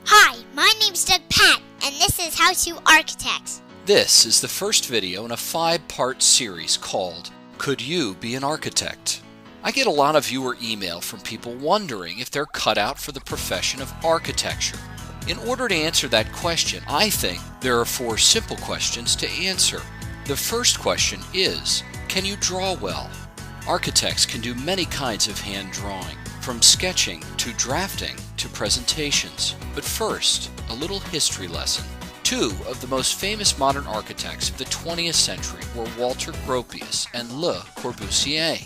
Hi, my name's Doug Pat, and this is How to Architect. This is the first video in a 5-part series called Could You Be an Architect? I get a lot of viewer email from people wondering if they're cut out for the profession of architecture. In order to answer that question, I think there are 4 simple questions to answer. The first question is, can you draw well? Architects can do many kinds of hand drawing, from sketching to drafting to presentations. But first, a little history lesson. 2 of the most famous modern architects of the 20th century were Walter Gropius and Le Corbusier.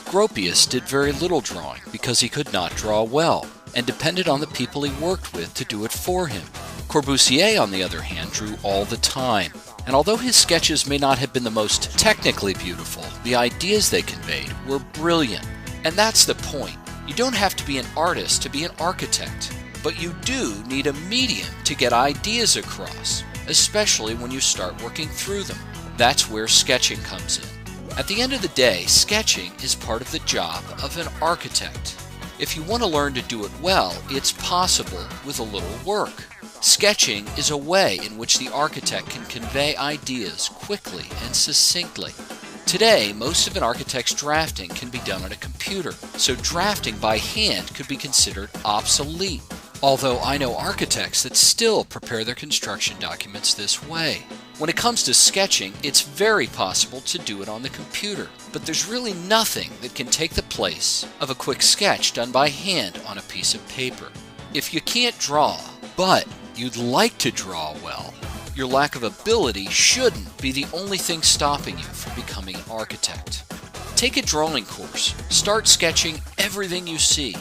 Gropius did very little drawing because he could not draw well and depended on the people he worked with to do it for him. Corbusier, on the other hand, drew all the time. And although his sketches may not have been the most technically beautiful, the ideas they conveyed were brilliant. And that's the point. You don't have to be an artist to be an architect, but you do need a medium to get ideas across, especially when you start working through them. That's where sketching comes in. At the end of the day, sketching is part of the job of an architect. If you want to learn to do it well, it's possible with a little work. Sketching is a way in which the architect can convey ideas quickly and succinctly. Today, most of an architect's drafting can be done on a computer, so drafting by hand could be considered obsolete. Although I know architects that still prepare their construction documents this way. When it comes to sketching, it's very possible to do it on the computer, but there's really nothing that can take the place of a quick sketch done by hand on a piece of paper. If you can't draw, but you'd like to draw well, your lack of ability shouldn't be the only thing stopping you from becoming an architect. Take a drawing course. Start sketching everything you see.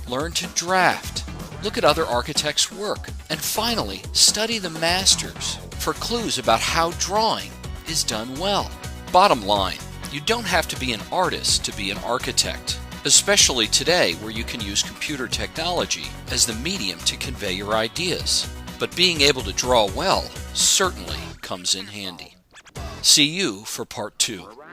Learn to draft. Look at other architects' work. And finally, study the masters for clues about how drawing is done well. Bottom line, you don't have to be an artist to be an architect, especially today where you can use computer technology as the medium to convey your ideas. But being able to draw well certainly comes in handy. See you for part 2.